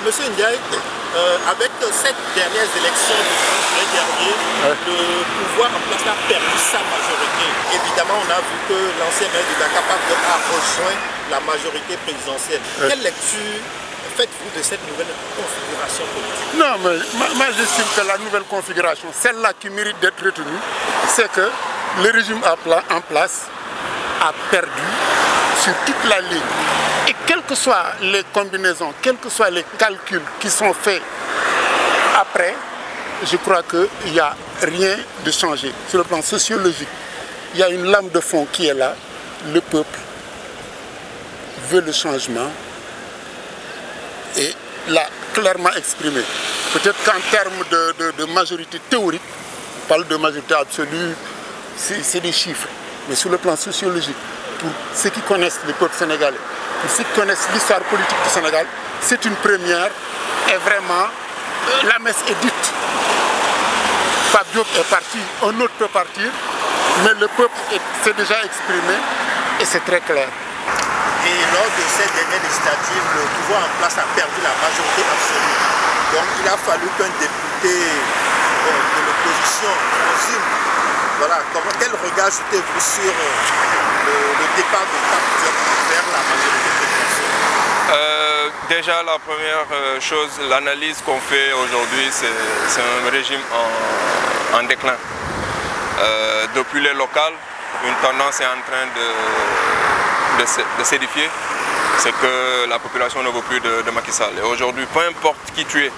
Monsieur Ndiaye, avec cette dernière élection du 30 juillet dernier, le pouvoir en place a perdu sa majorité. Évidemment, on a vu que l'ancien maire de Dakar a rejoint la majorité présidentielle. Quelle lecture faites-vous de cette nouvelle configuration politique? Non, mais moi j'estime que la nouvelle configuration, celle-là qui mérite d'être retenue, c'est que le régime en place a perdu sur toute la ligne. Et quelles que soient les combinaisons, quels que soient les calculs qui sont faits après, je crois qu'il n'y a rien de changé. Sur le plan sociologique, il y a une lame de fond qui est là. Le peuple veut le changement et l'a clairement exprimé. Peut-être qu'en termes de majorité théorique, on parle de majorité absolue, c'est des chiffres. Mais sur le plan sociologique, pour ceux qui connaissent le peuple sénégalais, pour ceux qui connaissent l'histoire politique du Sénégal, c'est une première et vraiment la messe est dite. Pape Diop est parti, un autre peut partir, mais le peuple s'est déjà exprimé et c'est très clair. Et lors de cette dernière législative, le pouvoir en place a perdu la majorité absolue. Donc il a fallu qu'un député de l'opposition résume. Voilà, quel regard jetez-vous sur le départ de Pape Diop vers la majorité présidentielle? Déjà, la première chose, l'analyse qu'on fait aujourd'hui, c'est un régime en déclin. Depuis les locales, une tendance est en train de s'édifier. C'est que la population ne veut plus de Macky Sall. Et aujourd'hui, peu importe qui tu es,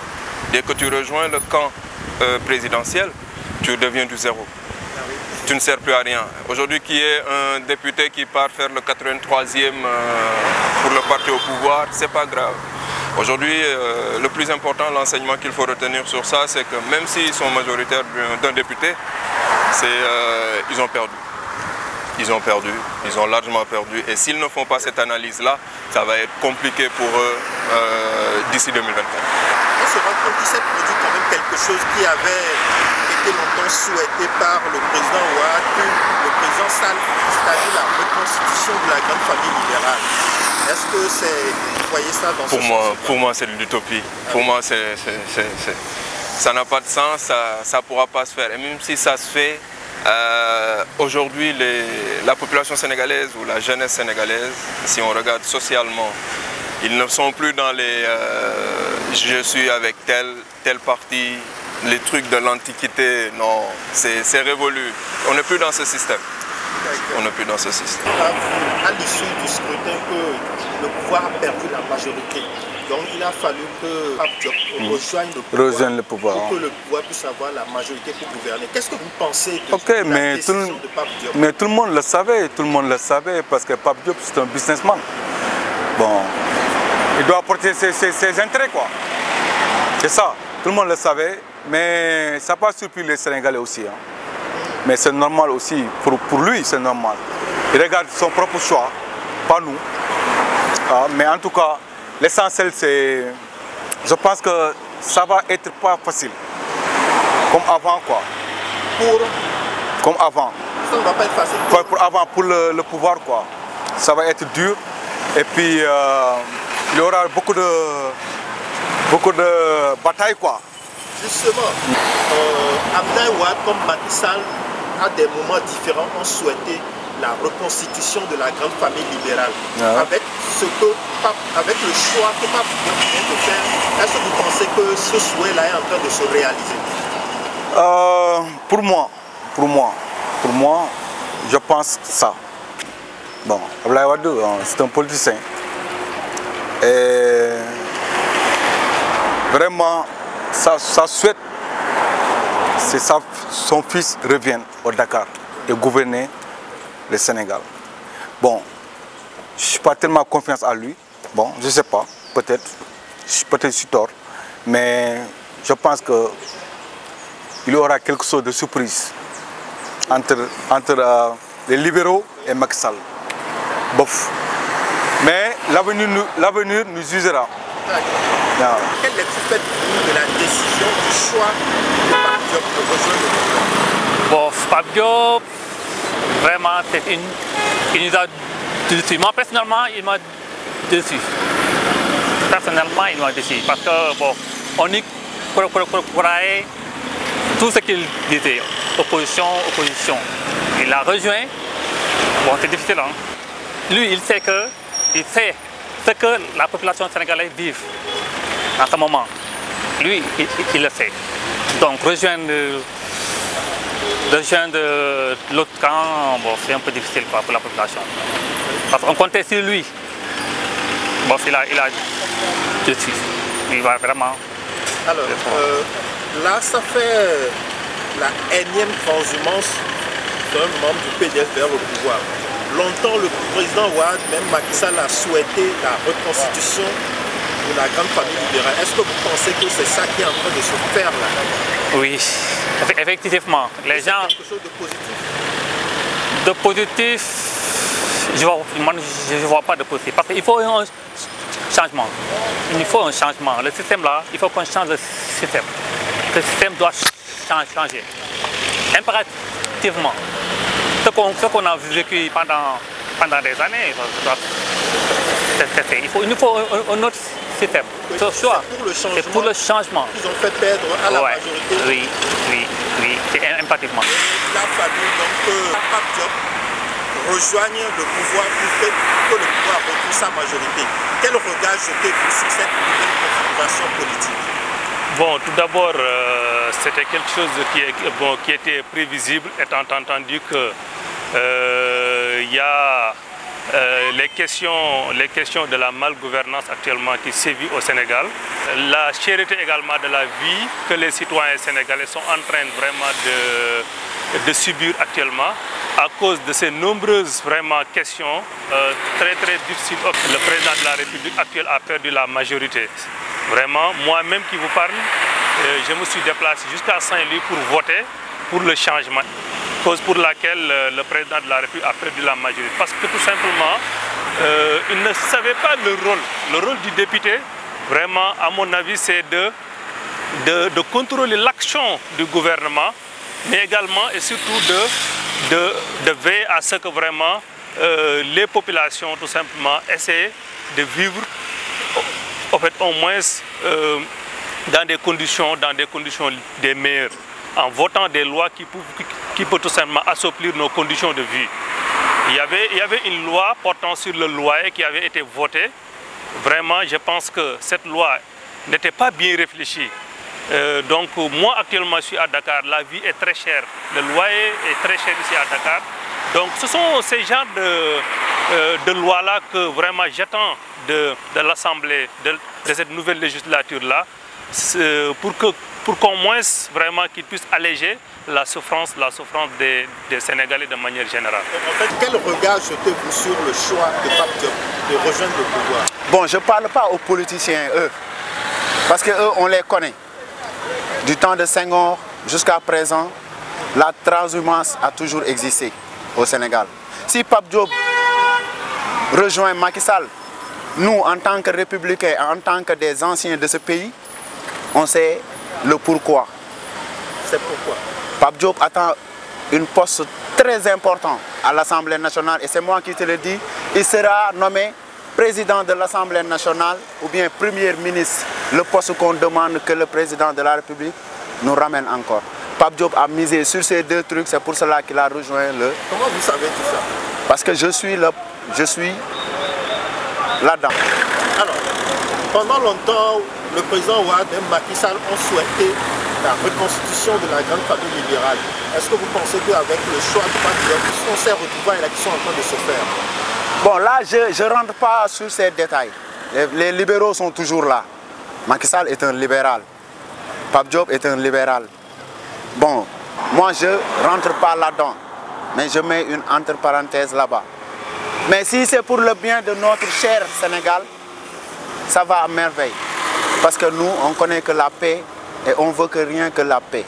dès que tu rejoins le camp présidentiel, tu deviens du zéro. Tu ne sers plus à rien. Aujourd'hui, qui est un député qui part faire le 83e pour le parti au pouvoir, c'est pas grave. Aujourd'hui, le plus important, l'enseignement qu'il faut retenir sur ça, c'est que même s'ils sont majoritaires d'un député, ils ont perdu. Ils ont perdu, ils ont largement perdu. Et s'ils ne font pas cette analyse-là, ça va être compliqué pour eux d'ici 2024. On se rend compte qu'il s'est produit quand même quelque chose qui avait été longtemps souhaité par le président Ouad, le président Sall, c'est-à-dire la reconstitution de la grande famille libérale. Est-ce que vous voyez ça dans ce sens? Pour moi, c'est de l'utopie. Pour moi, ça n'a pas de sens, ça ne pourra pas se faire. Et même si ça se fait, aujourd'hui, la population sénégalaise ou la jeunesse sénégalaise, si on regarde socialement, ils ne sont plus dans les je suis avec tel parti, les trucs de l'antiquité, non, c'est révolu. On n'est plus dans ce système. On n'est plus dans ce système. À l'issue du scrutin, que le pouvoir a perdu la majorité. Donc il a fallu que Pape Diop rejoigne le pouvoir pour que le pouvoir puisse avoir la majorité pour gouverner. Qu'est-ce que vous pensez de la décision de Pape Diop? Mais tout le monde le savait, parce que Pape Diop c'est un businessman. Bon, il doit apporter ses intérêts, quoi. C'est ça, tout le monde le savait, mais ça n'a pas surpris les Sénégalais aussi. Hein. Mais c'est normal aussi, pour lui c'est normal. Il regarde son propre choix, pas nous. Ah, mais en tout cas, l'essentiel c'est, je pense que ça va être pas facile. Comme avant, quoi. Comme avant. Ça ne va pas être facile. Pour le pouvoir, quoi. Ça va être dur. Et puis il y aura beaucoup de batailles, quoi. Justement, Abdoulaye Wade comme Macky Sall, à des moments différents, ont souhaité la reconstitution de la grande famille libérale. Avec le choix que Pape Diop vient de faire, est-ce que vous pensez que ce souhait-là est en train de se réaliser? Pour moi, je pense ça. Bon, Abdoulaye Wade, c'est un politicien. Et vraiment, ça souhaite, c'est son fils revienne au Dakar et gouverner le Sénégal. Bon, je ne suis pas tellement confiance à lui. Bon, je ne sais pas, peut-être je suis tort. Mais je pense qu'il y aura quelque chose de surprise entre les libéraux et Macky Sall. Bof. Mais l'avenir nous jugera. Quelle lecture faites-vous de la décision, du choix de Pape Diop de rejoindre le gouvernement? Bon, Pape Diop, vraiment, il nous a déçus. Moi, personnellement, il m'a déçu. personnellement, ils m'ont déçu. Parce que, bon, on y croyait tout ce qu'il disait. Opposition, opposition. Il a rejoint. Bon, c'est difficile, hein. Lui, il sait ce que la population sénégalaise vit en ce moment. Lui, il le sait. Donc, rejoindre l'autre camp, bon, c'est un peu difficile pour la population. Parce qu'on comptait sur lui. Bon, il a dessus. Il va vraiment... Alors, là, ça fait la énième transhumance d'un membre du PDF vers le pouvoir. Longtemps, le président Ouad, même Macky Sall, a souhaité la reconstitution de la grande famille libérale. Est-ce que vous pensez que c'est ça qui est en train de se faire là? Oui, effectivement. Les gens... quelque chose de positif? De positif, je ne vois pas de positif. Parce qu'il faut un changement. Il faut un changement. Le système là, il faut qu'on change le système. Le système doit changer. Impérativement. Ce qu'on a vécu pendant des années, il nous faut un autre système. Oui, c'est pour le changement. Ils ont fait perdre à la majorité. Oui, c'est impérativement. Il a fallu donc que Pape Diop rejoigne le pouvoir pour que le pouvoir retrouve sa majorité. Quel regard jetez-vous sur cette nouvelle configuration politique? Bon, tout d'abord, c'était quelque chose qui était prévisible, étant entendu que il y a les questions de la malgouvernance actuellement qui sévit au Sénégal, la cherté également de la vie que les citoyens sénégalais sont en train vraiment de subir actuellement à cause de ces nombreuses questions très difficiles. Le président de la République actuelle a perdu la majorité. Vraiment, moi-même qui vous parle, je me suis déplacé jusqu'à Saint-Louis pour voter pour le changement. Cause pour laquelle le président de la République a perdu la majorité. Parce que tout simplement, il ne savait pas le rôle. Le rôle du député, vraiment, à mon avis, c'est de contrôler l'action du gouvernement, mais également et surtout de veiller à ce que vraiment les populations, tout simplement, essaient de vivre en fait, au moins dans des conditions des meilleures, en votant des lois qui peuvent tout simplement assouplir nos conditions de vie. Il y avait une loi portant sur le loyer qui avait été votée. Vraiment, je pense que cette loi n'était pas bien réfléchie. Donc moi actuellement je suis à Dakar, la vie est très chère, le loyer est très cher ici à Dakar. Donc ce sont ces genres de lois-là que vraiment j'attends de l'Assemblée, de cette nouvelle législature-là, pour qu'au moins vraiment qu'ils puissent alléger la souffrance des Sénégalais de manière générale. En fait, quel regard jetez-vous sur le choix de Pape Diop de rejoindre le pouvoir? Bon, je ne parle pas aux politiciens, eux, parce qu'eux, on les connaît. Du temps de Senghor jusqu'à présent, la transhumance a toujours existé au Sénégal. Si Pape Diop rejoint Macky Sall, nous, en tant que républicains, en tant que des anciens de ce pays, on sait le pourquoi. C'est pourquoi Pape Diop attend un poste très important à l'Assemblée nationale et c'est moi qui te le dis, il sera nommé président de l'Assemblée nationale ou bien premier ministre, le poste qu'on demande que le président de la République nous ramène encore. Pape Diop a misé sur ces deux trucs, c'est pour cela qu'il a rejoint le... Comment vous savez tout ça? Parce que je suis là-dedans. Alors, pendant longtemps, le président Ouad et Macky Sall ont souhaité la reconstitution de la grande famille libérale. Est-ce que vous pensez qu'avec le choix de Pape Diop, on s'est retrouvés à l'élection en train de se faire? Bon, là, je ne rentre pas sur ces détails. Les libéraux sont toujours là. Macky Sall est un libéral. Pape Diop est un libéral. Bon, moi, je ne rentre pas là-dedans. Mais je mets une entre parenthèses là-bas. Mais si c'est pour le bien de notre cher Sénégal, ça va à merveille. Parce que nous, on connaît que la paix et on veut que rien que la paix.